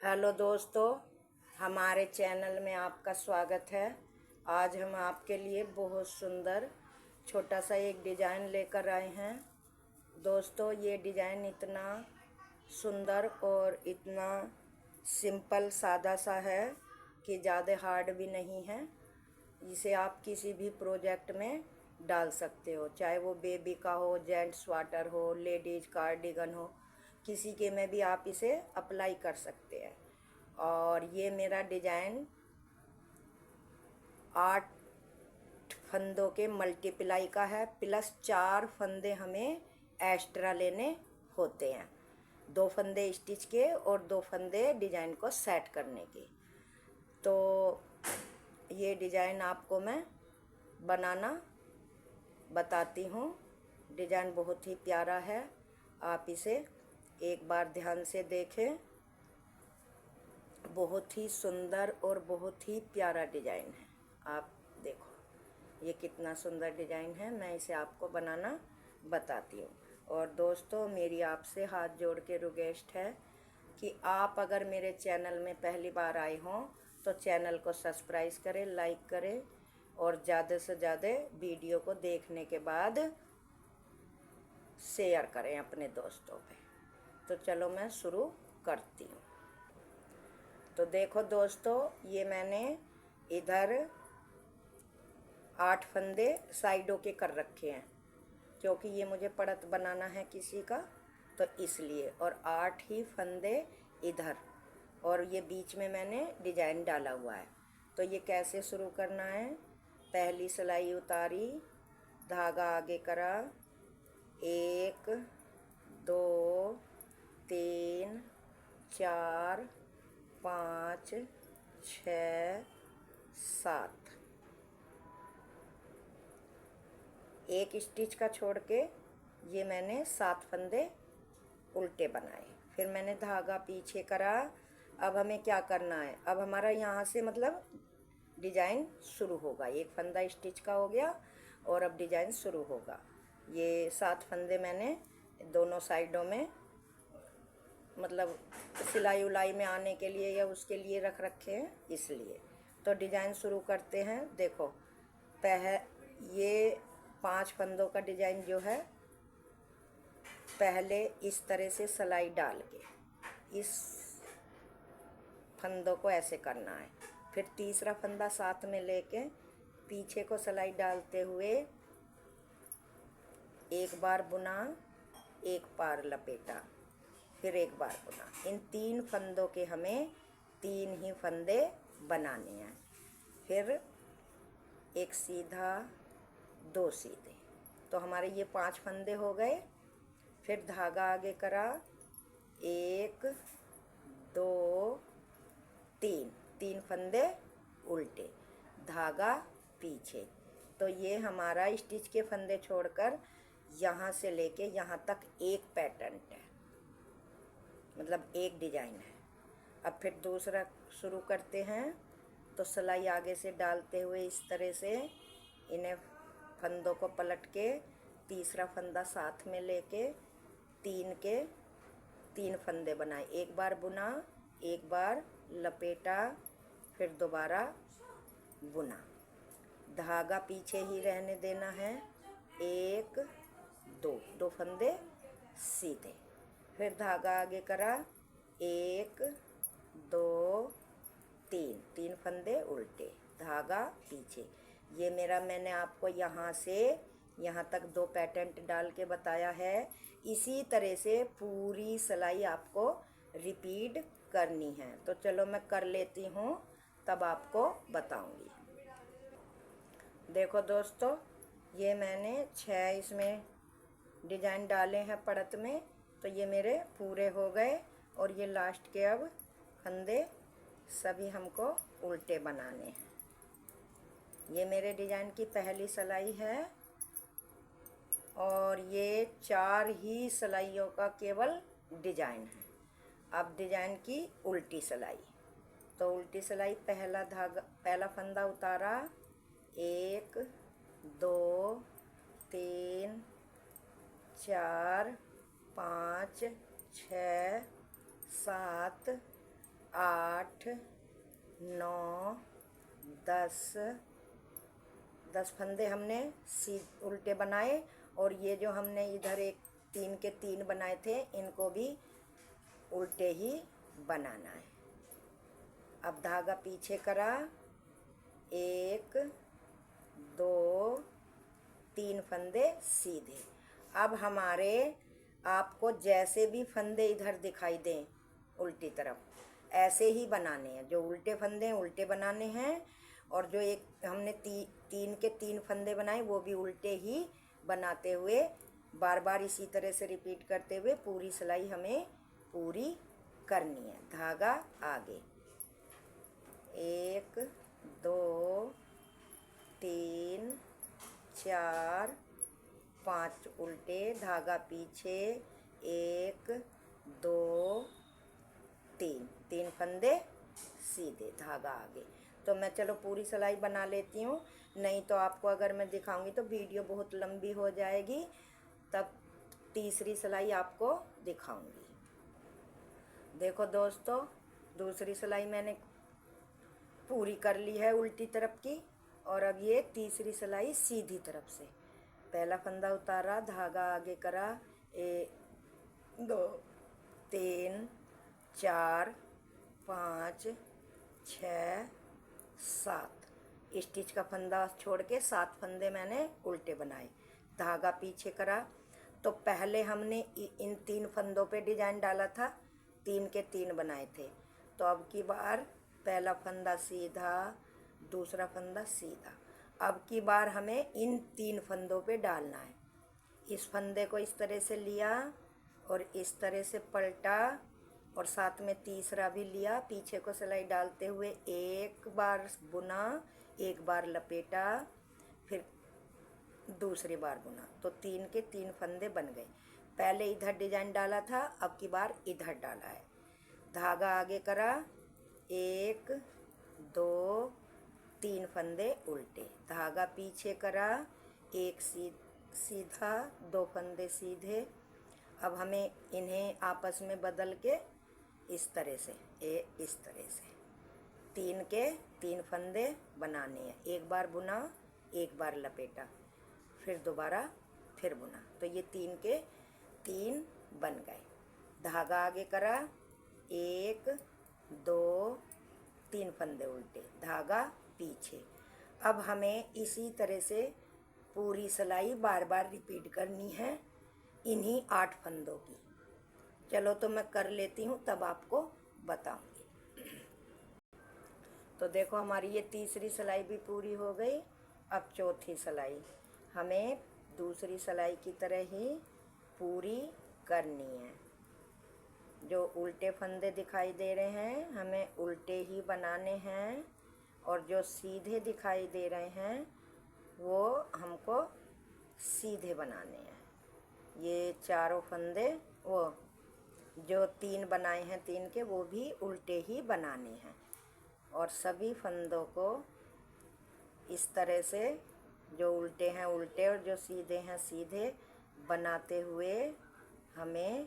Hello दोस्तों, हमारे channel में आपका स्वागत है। आज हम आपके लिए बहुत सुंदर छोटा सा एक डिज़ाइन लेकर आए हैं। दोस्तों, ये डिज़ाइन इतना सुंदर और इतना सिंपल सादा सा है कि ज़्यादा हार्ड भी नहीं है। इसे आप किसी भी प्रोजेक्ट में डाल सकते हो, चाहे वो बेबी का हो, जेंट्स स्वाटर हो, लेडीज कार्डिगन हो, किसी के में भी आप इसे अप्लाई कर सकते हैं। और ये मेरा डिज़ाइन 8 फंदों के मल्टीप्लाई का है, प्लस 4 फंदे हमें एक्स्ट्रा लेने होते हैं। 2 फंदे स्टिच के और 2 फंदे डिज़ाइन को सेट करने के। तो ये डिज़ाइन आपको मैं बनाना बताती हूँ। डिज़ाइन बहुत ही प्यारा है, आप इसे एक बार ध्यान से देखें। बहुत ही सुंदर और बहुत ही प्यारा डिज़ाइन है। आप देखो ये कितना सुंदर डिज़ाइन है, मैं इसे आपको बनाना बताती हूँ। और दोस्तों, मेरी आपसे हाथ जोड़ के रिक्वेस्ट है कि आप अगर मेरे चैनल में पहली बार आए हों तो चैनल को सब्सक्राइब करें, लाइक करें और ज़्यादा से ज़्यादा वीडियो को देखने के बाद शेयर करें अपने दोस्तों पे। तो चलो मैं शुरू करती हूँ। तो देखो दोस्तों, ये मैंने इधर 8 फंदे साइडों के कर रखे हैं, क्योंकि ये मुझे पड़त बनाना है किसी का, तो इसलिए। और 8 ही फंदे इधर, और ये बीच में मैंने डिज़ाइन डाला हुआ है। तो ये कैसे शुरू करना है? पहली सिलाई उतारी, धागा आगे करा, 1 2 3 4 5 6 7, एक स्टिच का छोड़ के ये मैंने 7 फंदे उल्टे बनाए। फिर मैंने धागा पीछे करा। अब हमें क्या करना है? अब हमारा यहाँ से मतलब डिज़ाइन शुरू होगा। एक फंदा स्टिच का हो गया और अब डिज़ाइन शुरू होगा। ये 7 फंदे मैंने दोनों साइडों में मतलब सिलाई उलाई में आने के लिए या उसके लिए रख रखे हैं, इसलिए। तो डिज़ाइन शुरू करते हैं। देखो, ये 5 फंदों का डिज़ाइन जो है, पहले इस तरह से सिलाई डाल के इस फंदों को ऐसे करना है। फिर तीसरा फंदा साथ में लेके पीछे को सिलाई डालते हुए एक बार बुना, एक बार लपेटा, फिर एक बार बुना। इन 3 फंदों के हमें 3 ही फंदे बनाने हैं। फिर एक सीधा, 2 सीधे। तो हमारे ये 5 फंदे हो गए। फिर धागा आगे करा, 1 2 3 फंदे उल्टे, धागा पीछे। तो ये हमारा स्टिच के फंदे छोड़कर यहाँ से लेके यहाँ तक एक पैटर्न है, मतलब एक डिज़ाइन है। अब फिर दूसरा शुरू करते हैं। तो सिलाई आगे से डालते हुए इस तरह से इन्हें फंदों को पलट के तीसरा फंदा साथ में लेके 3 फंदे बनाए। एक बार बुना, एक बार लपेटा, फिर दोबारा बुना। धागा पीछे ही रहने देना है। 1 2 फंदे सीधे। फिर धागा आगे करा, 1 2 3 फंदे उल्टे, धागा पीछे। ये मेरा मैंने आपको यहाँ से यहाँ तक 2 पैटर्न डाल के बताया है। इसी तरह से पूरी सिलाई आपको रिपीट करनी है। तो चलो मैं कर लेती हूँ, तब आपको बताऊँगी। देखो दोस्तों, ये मैंने 6 इसमें डिज़ाइन डाले हैं पड़त में। तो ये मेरे पूरे हो गए और ये लास्ट के अब फंदे सभी हमको उल्टे बनाने हैं। ये मेरे डिज़ाइन की पहली सिलाई है और ये 4 ही सिलाइयों का केवल डिज़ाइन है। अब डिज़ाइन की उल्टी सिलाई। तो उल्टी सिलाई, पहला फंदा उतारा, 1 2 3 4 5 6 7 8 9 10 10 फंदे हमने उल्टे बनाए, और ये जो हमने इधर एक 3 के 3 बनाए थे इनको भी उल्टे ही बनाना है। अब धागा पीछे करा, 1 2 3 फंदे सीधे। अब हमारे आपको जैसे भी फंदे इधर दिखाई दें उल्टी तरफ ऐसे ही बनाने हैं। जो उल्टे फंदे हैं उल्टे बनाने हैं, और जो एक हमने 3 के 3 फंदे बनाए वो भी उल्टे ही बनाते हुए बार बार इसी तरह से रिपीट करते हुए पूरी सिलाई हमें पूरी करनी है। धागा आगे, 1 2 3 4 5 उल्टे, धागा पीछे, 1 2 3 फंदे सीधे, धागा आगे। तो मैं चलो पूरी सिलाई बना लेती हूँ, नहीं तो आपको अगर मैं दिखाऊंगी तो वीडियो बहुत लंबी हो जाएगी, तब तीसरी सिलाई आपको दिखाऊंगी। देखो दोस्तों, दूसरी सिलाई मैंने पूरी कर ली है उल्टी तरफ की, और अब ये तीसरी सिलाई सीधी तरफ से। पहला फंदा उतारा, धागा आगे करा, 1 2 3 4 5 6 7 स्टिच का फंदा छोड़ के 7 फंदे मैंने उल्टे बनाए। धागा पीछे करा, तो पहले हमने इन 3 फंदों पे डिजाइन डाला था, 3 के 3 बनाए थे। तो अब की बार पहला फंदा सीधा, दूसरा फंदा सीधा। अब की बार हमें इन 3 फंदों पे डालना है। इस फंदे को इस तरह से लिया और इस तरह से पलटा, और साथ में तीसरा भी लिया, पीछे को सिलाई डालते हुए एक बार बुना, एक बार लपेटा, फिर दूसरी बार बुना। तो 3 के 3 फंदे बन गए। पहले इधर डिजाइन डाला था, अब की बार इधर डाला है। धागा आगे करा, 1 2 3 फंदे उल्टे, धागा पीछे करा, 1 सीधा 2 फंदे सीधे। अब हमें इन्हें आपस में बदल के इस तरह से, इस तरह से 3 के 3 फंदे बनाने हैं। एक बार बुना, एक बार लपेटा, फिर दोबारा फिर बुना। तो ये 3 के 3 बन गए। धागा आगे करा, 1 2 3 फंदे उल्टे, धागा पीछे। अब हमें इसी तरह से पूरी सिलाई बार बार रिपीट करनी है इन्हीं 8 फंदों की। चलो तो मैं कर लेती हूँ, तब आपको बताऊंगी। तो देखो हमारी ये तीसरी सिलाई भी पूरी हो गई। अब चौथी सिलाई हमें दूसरी सिलाई की तरह ही पूरी करनी है। जो उल्टे फंदे दिखाई दे रहे हैं हमें उल्टे ही बनाने हैं, और जो सीधे दिखाई दे रहे हैं वो हमको सीधे बनाने हैं। ये चारों फंदे, वो जो 3 बनाए हैं 3 के, वो भी उल्टे ही बनाने हैं। और सभी फंदों को इस तरह से, जो उल्टे हैं उल्टे और जो सीधे हैं सीधे बनाते हुए हमें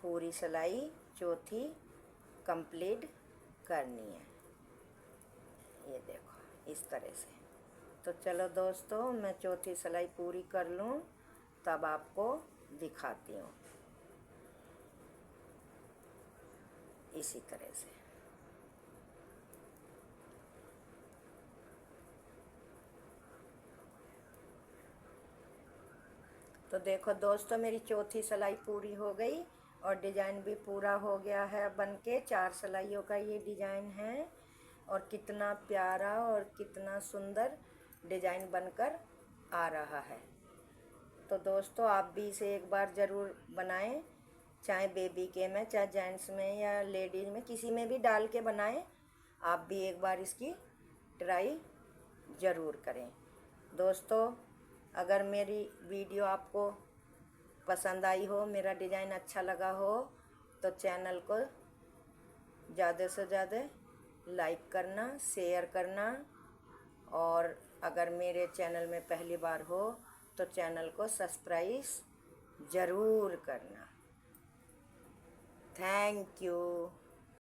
पूरी सिलाई चौथी कंप्लीट करनी है। ये देखो इस तरह से। तो चलो दोस्तों, मैं चौथी सिलाई पूरी कर लूँ तब आपको दिखाती हूँ इसी तरह से। तो देखो दोस्तों, मेरी चौथी सिलाई पूरी हो गई और डिजाइन भी पूरा हो गया है बनके। 4 सिलाइयों का ये डिजाइन है, और कितना प्यारा और कितना सुंदर डिजाइन बनकर आ रहा है। तो दोस्तों, आप भी इसे एक बार ज़रूर बनाएं, चाहे बेबी के में, चाहे जेंट्स में या लेडीज़ में, किसी में भी डाल के बनाएं। आप भी एक बार इसकी ट्राई ज़रूर करें। दोस्तों, अगर मेरी वीडियो आपको पसंद आई हो, मेरा डिज़ाइन अच्छा लगा हो, तो चैनल को ज़्यादा से ज़्यादा लाइक करना, शेयर करना, और अगर मेरे चैनल में पहली बार हो तो चैनल को सब्सक्राइब ज़रूर करना। Thank you.